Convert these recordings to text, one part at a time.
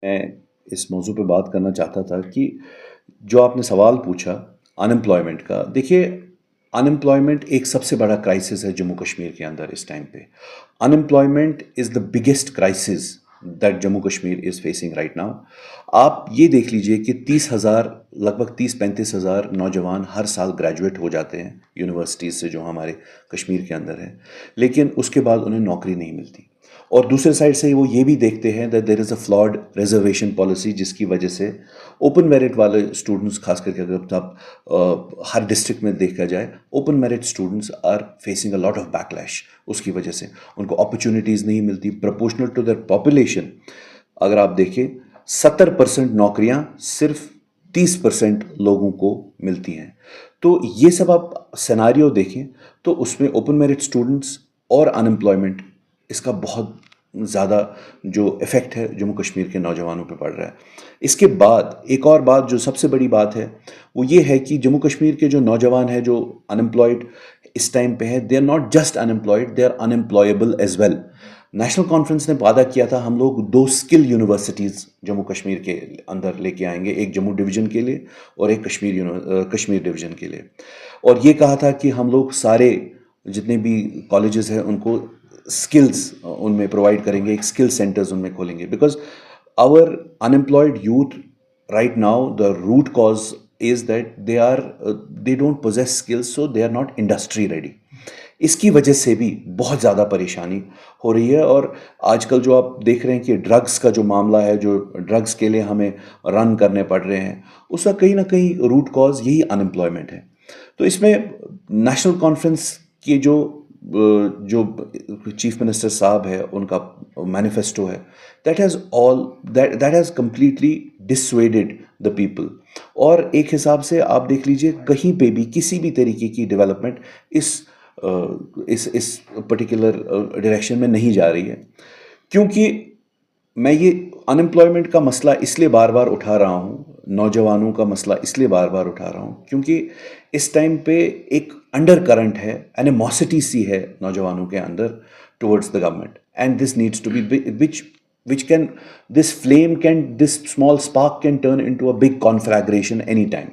मैं इस मौजू पे बात करना चाहता था कि जो आपने सवाल पूछा अनएम्प्लॉयमेंट का, देखिए अनएम्प्लॉयमेंट एक सबसे बड़ा क्राइसिस है जम्मू कश्मीर के अंदर इस टाइम पे। Unemployment is the biggest crisis that Jammu Kashmir is facing right now. आप ये देख लीजिए कि 30,000, लगभग 30-35 हज़ार नौजवान हर साल ग्रेजुएट हो जाते हैं यूनिवर्सिटीज़ से जो हमारे कश्मीर के अंदर है, लेकिन उसके बाद उन्हें नौकरी नहीं मिलती। और दूसरे साइड से वो ये भी देखते हैं that there is a flawed reservation policy, जिसकी वजह से ओपन मेरिट वाले स्टूडेंट्स, खास करके अगर आप हर डिस्ट्रिक्ट में देखा जाए, open merit students are facing a lot of backlash. उसकी वजह से उनको अपॉर्चुनिटीज़ नहीं मिलती प्रोपोर्शनल टू देयर पॉपुलेशन। अगर आप देखें 70% नौकरियां सिर्फ 30% लोगों को मिलती हैं। तो ये सब आप सिनारियो देखें तो उसमें ओपन मेरिट स्टूडेंट्स और अनएम्प्लॉयमेंट, इसका बहुत ज़्यादा जो इफ़ेक्ट है जम्मू कश्मीर के नौजवानों पे पड़ रहा है। इसके बाद एक और बात जो सबसे बड़ी बात है वो ये है कि जम्मू कश्मीर के जो नौजवान हैं जो अनएम्प्लॉयड इस टाइम पे है, they are not just unemployed, they are unemployable as well. National conference ने वादा किया था हम लोग 2 स्किल यूनिवर्सिटीज़ जम्मू कश्मीर के अंदर लेके आएंगे, एक जम्मू डिवीज़न के लिए और एक कश्मीर डिवीज़न के लिए। और ये कहा था कि हम लोग सारे जितने भी कॉलेजेस हैं उनको स्किल्स उनमें प्रोवाइड करेंगे, एक स्किल सेंटर्स उनमें खोलेंगे, because our unemployed youth right now the root cause is that they don't possess skills, so they are not industry ready. इसकी वजह से भी बहुत ज़्यादा परेशानी हो रही है। और आजकल जो आप देख रहे हैं कि ड्रग्स का जो मामला है, जो ड्रग्स के लिए हमें रन करने पड़ रहे हैं, उसका कहीं ना कहीं रूट कॉज यही अनएम्प्लॉयमेंट है। तो इसमें नेशनल कॉन्फ्रेंस की जो चीफ मिनिस्टर साहब है उनका मैनिफेस्टो है, that has completely dissuaded the people. और एक हिसाब से आप देख लीजिए कहीं पे भी किसी भी तरीके की डेवलपमेंट इस पर्टिकुलर डायरेक्शन में नहीं जा रही है। क्योंकि मैं ये अनएम्प्लॉयमेंट का मसला इसलिए बार बार उठा रहा हूँ, नौजवानों का मसला इसलिए बार बार उठा रहा हूँ क्योंकि इस टाइम पे एक अंडर करंट है, एनिमोसिटी सी है नौजवानों के अंदर towards the government, and this needs to be which can this small spark can turn into a big conflagration any time.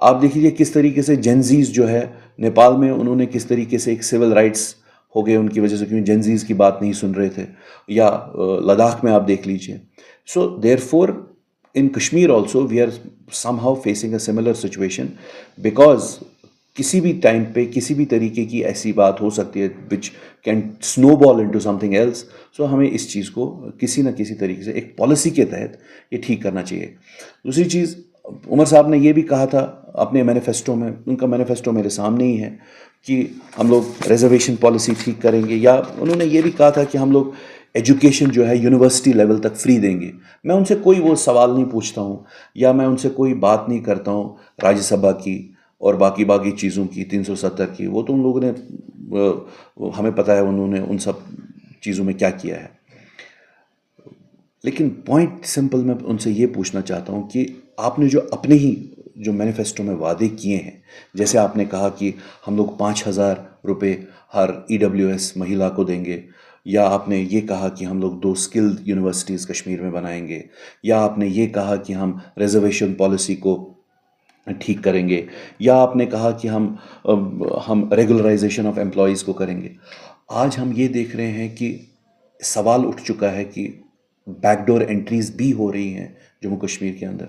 आप देखिए किस तरीके से जेंजीज जो है नेपाल में, उन्होंने किस तरीके से एक सिविल राइट्स हो गए उनकी वजह से, क्योंकि जेंजीज की बात नहीं सुन रहे थे। या लद्दाख में आप देख लीजिए। So therefore in Kashmir also we are somehow facing a similar situation, because किसी भी टाइम पे किसी भी तरीके की ऐसी बात हो सकती है which can snow ball into something else. So हमें इस चीज़ को किसी न किसी तरीके से एक पॉलिसी के तहत ये ठीक करना चाहिए। दूसरी चीज़, उमर साहब ने ये भी कहा था अपने मैनिफेस्टो में, उनका मैनिफेस्टो मेरे सामने ही है, कि हम लोग रिजर्वेशन पॉलिसी ठीक करेंगे, या उन्होंने ये भी कहा था कि हम लोग एजुकेशन जो है यूनिवर्सिटी लेवल तक फ्री देंगे। मैं उनसे कोई वो सवाल नहीं पूछता हूँ या मैं उनसे कोई बात नहीं करता हूँ राज्यसभा की और बाकी बाकी चीज़ों की, 370 की, वो तो उन लोगों ने हमें पता है उन्होंने उन सब चीज़ों में क्या किया है। लेकिन पॉइंट सिंपल मैं उनसे ये पूछना चाहता हूँ कि आपने जो अपने ही जो मैनिफेस्टो में वादे किए हैं, जैसे आपने कहा कि हम लोग 5,000 रुपये हर EWS महिला को देंगे, या आपने ये कहा कि हम लोग 2 स्किल यूनिवर्सिटीज़ कश्मीर में बनाएंगे, या आपने ये कहा कि हम रिजर्वेशन पॉलिसी को ठीक करेंगे, या आपने कहा कि हम रेगुलराइजेशन ऑफ एम्प्लॉयज़ को करेंगे। आज हम ये देख रहे हैं कि सवाल उठ चुका है कि बैकडोर एंट्रीज भी हो रही हैं जम्मू कश्मीर के अंदर।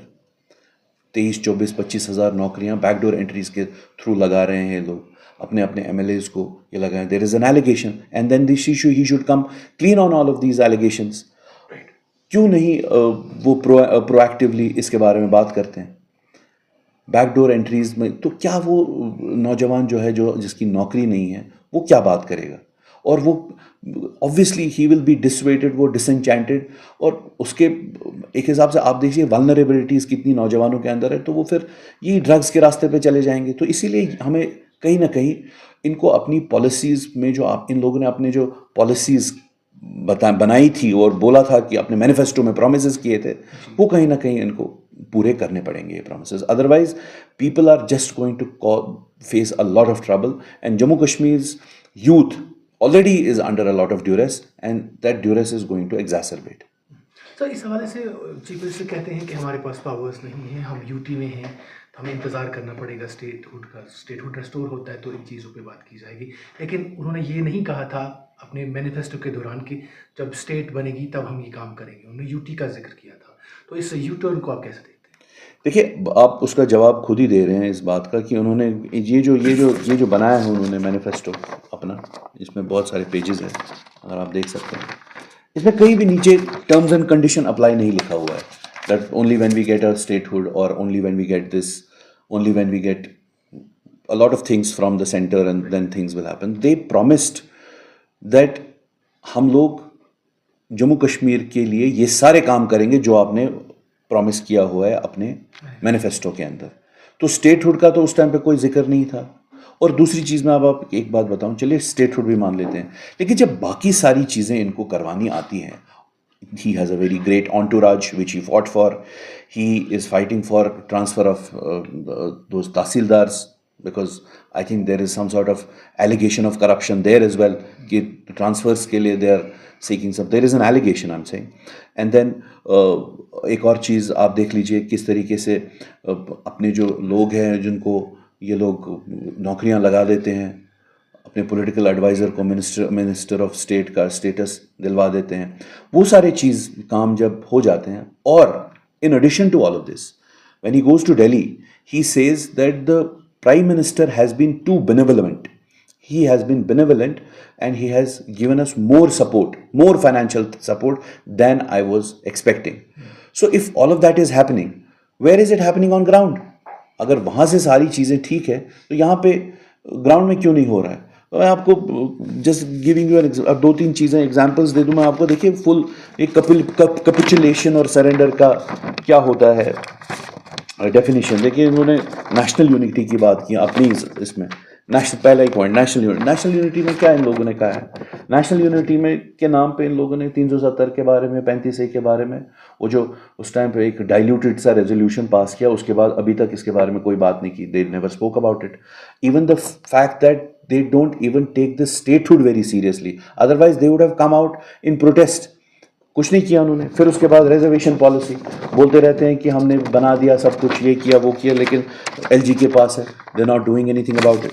23-24-25 हज़ार नौकरियां बैकडोर एंट्रीज के थ्रू लगा रहे हैं लोग, अपने अपने MLAs को ये लगाएं। There is an allegation and then he should come clean on all of these allegations. क्यों नहीं वो प्रोएक्टिवली इसके बारे में बात करते हैं? बैकडोर एंट्रीज में तो क्या वो नौजवान जो है, जो जिसकी नौकरी नहीं है, वो क्या बात करेगा? और वो ऑब्वियसली ही विल बी डिसवेटेड, वो डिसएंचेंटेड। और उसके एक हिसाब से आप देखिए वल्नरेबिलिटीज़ कितनी नौजवानों के अंदर है, तो वो फिर यही ड्रग्स के रास्ते पे चले जाएंगे। तो इसीलिए हमें कहीं ना कहीं इनको अपनी पॉलिसीज़ में, जो आप इन लोगों ने अपने जो पॉलिसीज़ बनाई थी और बोला था कि अपने मैनिफेस्टो में प्रोमिस किए थे, वो कहीं ना कहीं इनको पूरे करने पड़ेंगे ये promise. Otherwise people are just going to face a lot of trouble, and Jammu Kashmir youth already is under a lot of duress, and that duress is going to exacerbate. Sir इस हवाले से चीफ मिनिस्टर कहते हैं कि हमारे पास powers नहीं हैं, हम यूटी में हैं, तो हमें इंतज़ार करना पड़ेगा स्टेटहुड रेस्टोर होता है तो इन चीज़ों पे बात की जाएगी। लेकिन उन्होंने ये नहीं कहा था अपने मैनिफेस्टो के दौरान कि जब स्टेट बनेगी तब हम ये काम करेंगे, उन्होंने यूटी का जिक्र किया था। तो इस यू टर्न को आप कैसे देखते हैं? देखिए, आप उसका जवाब खुद ही दे रहे हैं इस बात का कि उन्होंने ये जो बनाया है उन्होंने मैनिफेस्टो अपना, इसमें बहुत सारे पेजेस हैं, अगर आप देख सकते हैं। इसमें कहीं भी नीचे टर्म्स एंड कंडीशन अप्लाई नहीं लिखा हुआ है that only when we get a statehood और only when we get this, only when we get a lot of things from the center and then things will happen. They promised that हम लोग जम्मू कश्मीर के लिए ये सारे काम करेंगे जो आपने प्रॉमिस किया हुआ है अपने मैनिफेस्टो के अंदर। तो स्टेटहुड का तो उस टाइम पे कोई जिक्र नहीं था। और दूसरी चीज़ में अब आप एक बात बताऊं, चलिए स्टेटहुड भी मान लेते हैं, लेकिन जब बाकी सारी चीज़ें इनको करवानी आती हैं, he has a very great entourage which he fought for. He is fighting for transfer of those tahsildars because I think there is some sort of allegation of corruption there as well. कि transfers के लिए they are seeking some, there is an allegation I'm saying. And then एक और चीज़ आप देख लीजिए किस तरीके से अपने जो लोग हैं जिनको ये लोग नौकरियां लगा देते हैं, अपने पॉलिटिकल एडवाइज़र को मिनिस्टर ऑफ स्टेट का स्टेटस दिलवा देते हैं, वो सारे चीज़ काम जब हो जाते हैं। और in addition to all of this, when he goes to Delhi, he says that the prime minister has been too benevolent, he has been benevolent and he has given us more support, more financial support than I was expecting. So if all of that is happening, where is it happening on ground? अगर वहाँ से सारी चीज़ें ठीक है तो यहाँ पे ग्राउंड में क्यों नहीं हो रहा है? तो मैं आपको जस्ट गिविंग यू अब दो तीन चीज़ें एग्जांपल्स दे दूँ मैं आपको। देखिए फुल एक कैपिचुलेशन और सरेंडर का क्या होता है डेफिनेशन। देखिए इन्होंने नेशनल यूनिटी की बात की अपनी इसमें, नेशनल पहला ही पॉइंट नेशनल यूनिटी में क्या इन लोगों ने कहा है? नेशनल यूनिटी में के नाम पे इन लोगों ने 370 के बारे में, 35A के बारे में, वो जो उस टाइम पे एक डाइल्यूटेड सा रेजोल्यूशन पास किया, उसके बाद अभी तक इसके बारे में कोई बात नहीं की। They never spoke about it. Even the fact that they don't even take the statehood very seriously, otherwise they would have come out in protest. कुछ नहीं किया उन्होंने। फिर उसके बाद रिजर्वेशन पॉलिसी बोलते रहते हैं कि हमने बना दिया सब कुछ, ये किया वो किया, लेकिन एलजी के पास है, they not doing anything about it.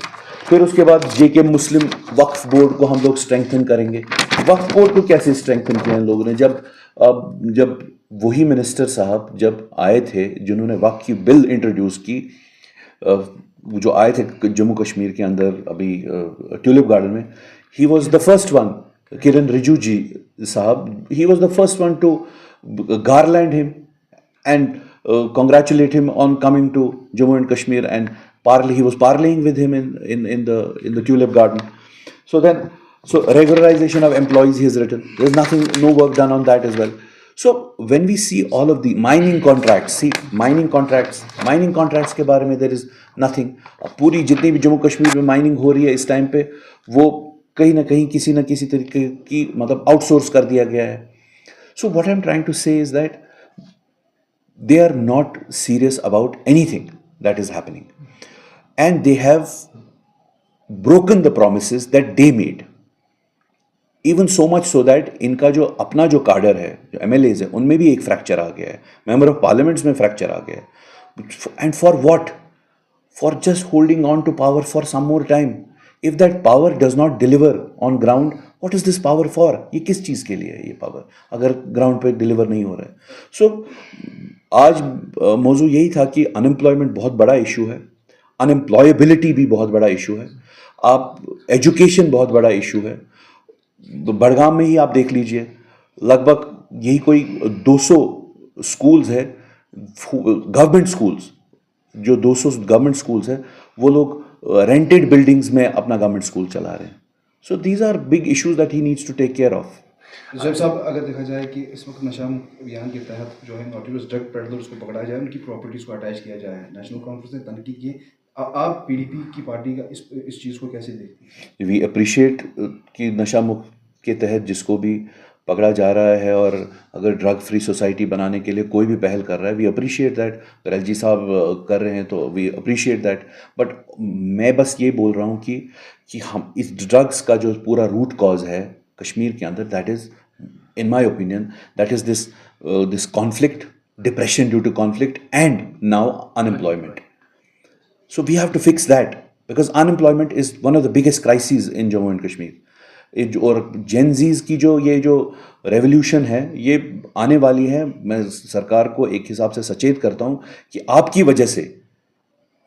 फिर उसके बाद जेके मुस्लिम वक्फ बोर्ड को हम लोग स्ट्रेंथन करेंगे। वक्फ बोर्ड को कैसे स्ट्रेंथन किया इन लोगों ने? जब वही मिनिस्टर साहब जब आए थे जिन्होंने वक्फ की बिल इंट्रोड्यूस की, जो आए थे जम्मू कश्मीर के अंदर अभी ट्यूलिप गार्डन में, he was the first one, Kiran Rijiju sahab, he was the first one to garland him and congratulate him on coming to Jammu and Kashmir, and he was parleying with him in the Tulip Garden. So regularization of employees he has written. There's nothing, no work done on that as well. So when we see all of the mining contracts के बारे में there is nothing. पूरी जितनी भी जम्मू कश्मीर में mining हो रही है इस टाइम पे, वो कहीं ना कहीं किसी न किसी तरीके की मतलब आउटसोर्स कर दिया गया है। So what I am trying to say is that they are not serious about anything that is happening and they have broken the promises that they made, even so much so that इनका जो अपना जो कार्डर है, जो MLAs है, उनमें भी एक फ्रैक्चर आ गया है, मेंबर ऑफ पार्लियामेंट्स में फ्रैक्चर आ गया है। And for what? For just holding on to power for some more time. If that power does not deliver on ground, what is this power for? ये किस चीज़ के लिए है ये पावर अगर ग्राउंड पे डिलीवर नहीं हो रहा है? सो आज मौजू यही था कि अनएम्प्लॉयमेंट बहुत बड़ा इशू है, अनएम्प्लॉयबिलिटी भी बहुत बड़ा इशू है, आप एजुकेशन बहुत बड़ा इशू है। बड़गाम में ही आप देख लीजिए, लगभग यही कोई 200 स्कूल्स है, गवर्नमेंट स्कूल्स, जो 200 गवर्नमेंट स्कूल्स है, वो लोग रेंटेड बिल्डिंग्स में अपना गवर्नमेंट स्कूल चला रहे हैं। So these are big issues that he needs to take care of. जब साहब अगर देखा जाए कि इस वक्त नशा मुक्त अभियान के तहत जो है नोटिस ड्रग पेडलर्स को पकड़ा जाए, उनकी प्रॉपर्टीज़ को अटैच किया जाए, नेशनल कॉन्फ्रेंस ने तनकीद की, आप पीडीपी की पार्टी का इस चीज़ को कैसे देखते हैं? वी अप्रिशिएट कि नशा मुक्त के तहत जिसको भी पकड़ा जा रहा है और अगर ड्रग फ्री सोसाइटी बनाने के लिए कोई भी पहल कर रहा है, वी अप्रिशिएट दैट। अगर एलजी साहब कर रहे हैं तो वी अप्रिशिएट दैट। बट मैं बस ये बोल रहा हूँ कि हम इस ड्रग्स का जो पूरा रूट कॉज है कश्मीर के अंदर, that is in my opinion that is this this conflict, depression due to conflict, and now unemployment. So we have to fix that because unemployment is one of the biggest crises in Jammu and Kashmir. और जेन जीज की जो revolution है ये आने वाली है। मैं सरकार को एक हिसाब से सचेत करता हूँ कि आपकी वजह से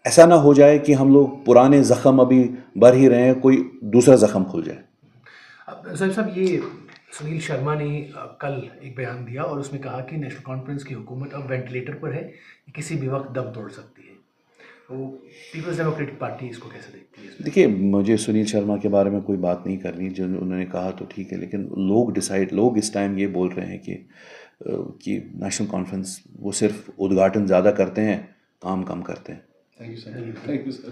ऐसा ना हो जाए कि हम लोग पुराने ज़ख़म अभी भर ही रहे हैं, कोई दूसरा ज़ख़म खुल जाए। साहब ये सुनील शर्मा ने कल एक बयान दिया और उसमें कहा कि नेशनल कॉन्फ्रेंस की हुकूमत अब वेंटिलेटर पर है, किसी भी वक्त दम तोड़ सकती है। तो पीपल्स डेमोक्रेटिक पार्टी इसको कैसे देखती है? देखिए, मुझे सुनील शर्मा के बारे में कोई बात नहीं करनी, जो उन्होंने कहा तो ठीक है, लेकिन लोग इस टाइम ये बोल रहे हैं कि नेशनल कॉन्फ्रेंस वो सिर्फ उद्घाटन ज़्यादा करते हैं, काम कम करते हैं। Thank you sir. Thank you sir.